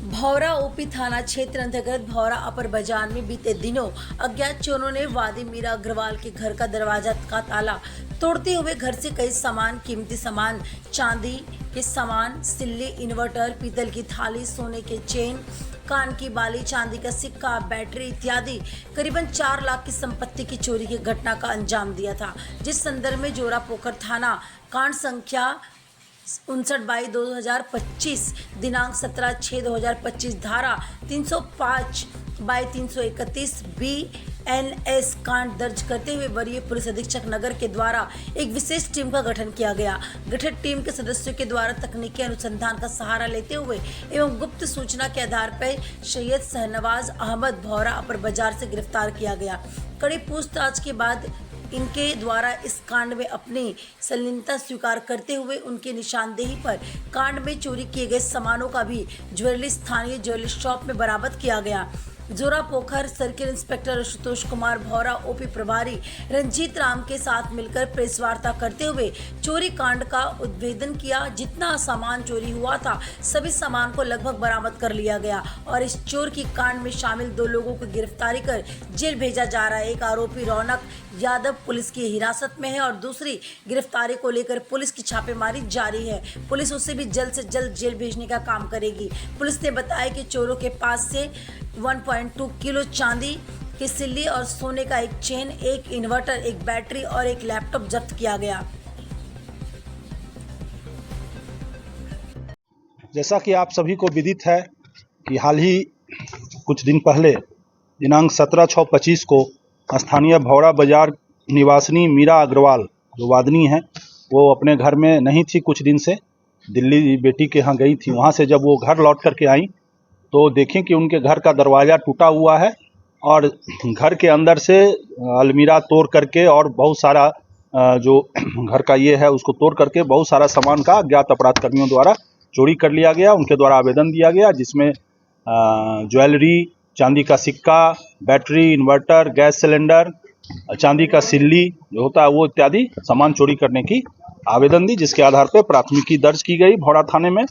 भौरा ओपी थाना क्षेत्र अंतर्गत भौरा अपर बाजार में बीते दिनों अज्ञात चोरों ने वादी मीरा अग्रवाल के घर का दरवाजा का ताला तोड़ते हुए घर से कई सामान, कीमती सामान, चांदी के सामान, सिल्ली, इन्वर्टर, पीतल की थाली, सोने के चेन, कान की बाली, चांदी का सिक्का, बैटरी इत्यादि करीबन 4 लाख की संपत्ति की चोरी की घटना का अंजाम दिया था। जिस संदर्भ में जोरा पोखर थाना कांड संख्या 59/2025 दिनांक 17/6/2025 धारा 305/331 BNS कांड दर्ज करते हुए वरीय पुलिस अधीक्षक नगर के द्वारा एक विशेष टीम का गठन किया गया। गठित टीम के सदस्यों के द्वारा तकनीकी अनुसंधान का सहारा लेते हुए एवं गुप्त सूचना के आधार पर सैयद शहनवाज अहमद भौरा अपर बाजार से गिरफ्तार किया गया। कड़ी पूछताछ के बाद इनके द्वारा इस कांड में अपनी संलिप्तता स्वीकार करते हुए उनकी निशानदेही पर कांड में चोरी किए गए सामानों का भी ज्वेलरी स्थानीय ज्वेलरी शॉप में बरामद किया गया। जोरा पोखर सर्किल इंस्पेक्टर आशुतोष कुमार भौरा ओपी प्रभारी रंजीत राम के साथ मिलकर प्रेस वार्ता करते हुए चोरी कांड का उद्भेदन किया। जितना सामान चोरी हुआ था सभी सामान को लगभग बरामद कर लिया गया और इस चोर की कांड में शामिल 2 लोगों को गिरफ्तारी कर जेल भेजा जा रहा है। एक आरोपी रौनक यादव पुलिस की हिरासत में है और दूसरी गिरफ्तारी को लेकर पुलिस की छापेमारी जारी है। पुलिस उसे भी जल्द से जल्द जेल भेजने का काम करेगी। पुलिस ने बताया कि चोरों के पास से 1.2 किलो चांदी की सिल्ली और सोने का एक चेन, एक इन्वर्टर, एक बैटरी और एक लैपटॉप जब्त किया गया। जैसा कि आप सभी को विदित है कि हाल ही कुछ दिन पहले दिनांक 17/6/25 को स्थानीय भौरा बाजार निवासिनी मीरा अग्रवाल जो वादनी है वो अपने घर में नहीं थी, कुछ दिन से दिल्ली बेटी के यहाँ गई थी। वहाँ से जब वो घर लौट करके आई तो देखें कि उनके घर का दरवाज़ा टूटा हुआ है और घर के अंदर से अलमीरा तोड़ करके और बहुत सारा जो घर का ये है उसको तोड़ करके बहुत सारा सामान का अज्ञात अपराध कर्मियों द्वारा चोरी कर लिया गया। उनके द्वारा आवेदन दिया गया जिसमें ज्वेलरी, चांदी का सिक्का, बैटरी, इन्वर्टर, गैस सिलेंडर, चांदी का सिल्ली जो होता है वो इत्यादि सामान चोरी करने की आवेदन दी, जिसके आधार पर प्राथमिकी दर्ज की गई भौरा थाने में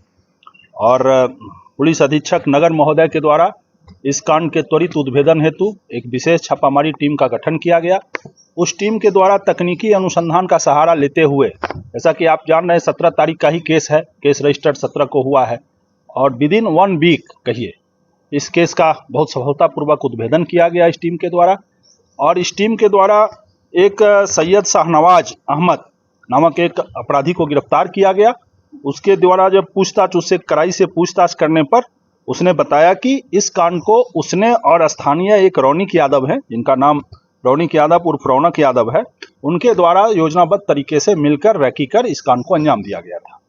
और पुलिस अधीक्षक नगर महोदय के द्वारा इस कांड के त्वरित उद्भेदन हेतु एक विशेष छापामारी टीम का गठन किया गया। उस टीम के द्वारा तकनीकी अनुसंधान का सहारा लेते हुए, जैसा कि आप जान रहे हैं 17 तारीख का ही केस है, केस रजिस्टर्ड 17 को हुआ है और विदिन 1 वीक कहिए इस केस का बहुत सफलतापूर्वक उद्भेदन किया गया इस टीम के द्वारा। और इस टीम के द्वारा एक सैयद शहनवाज अहमद नामक एक अपराधी को गिरफ्तार किया गया। उसके द्वारा जब पूछताछ उससे कड़ाई से पूछताछ करने पर उसने बताया कि इस कांड को उसने और स्थानीय एक रौनिक यादव है, जिनका नाम रौनिक यादव उर्फ रौनक यादव है, उनके द्वारा योजनाबद्ध तरीके से मिलकर रैकी कर इस कांड को अंजाम दिया गया था।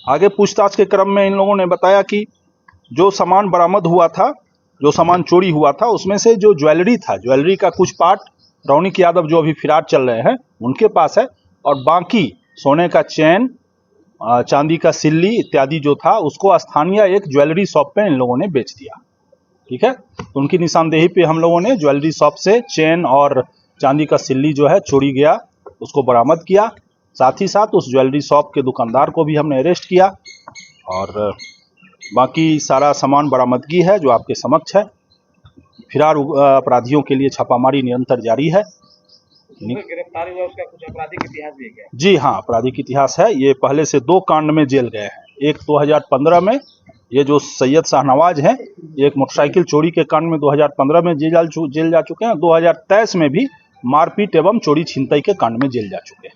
आगे पूछताछ के क्रम में इन लोगों ने बताया कि जो सामान बरामद हुआ था, जो सामान चोरी हुआ था, उसमें से जो ज्वेलरी था, ज्वेलरी का कुछ पार्ट रौनिक यादव जो अभी फिरार चल रहे हैं उनके पास है और बाकी सोने का चैन, चांदी का सिल्ली इत्यादि जो था उसको स्थानीय एक ज्वेलरी शॉप पे इन लोगों ने बेच दिया। ठीक है, तो उनकी निशानदेही पे हम लोगों ने ज्वेलरी शॉप से चेन और चांदी का सिल्ली जो है चोरी गया उसको बरामद किया। साथ ही साथ उस ज्वेलरी शॉप के दुकानदार को भी हमने अरेस्ट किया और बाकी सारा सामान बरामदगी है जो आपके समक्ष है। फिरार अपराधियों के लिए छापामारी निरंतर जारी है। गिरफ्तार हुआ उसका कुछ आपराधिक इतिहास भी है क्या? जी हाँ, आपराधिक इतिहास है। ये पहले से 2 कांड में जेल गए हैं। एक 2015 में ये जो सैयद शाहनवाज हैं, एक मोटरसाइकिल चोरी के कांड में 2015 में जेल जा चुके हैं। 2023 में भी मारपीट एवं चोरी छिनतई के कांड में जेल जा चुके हैं।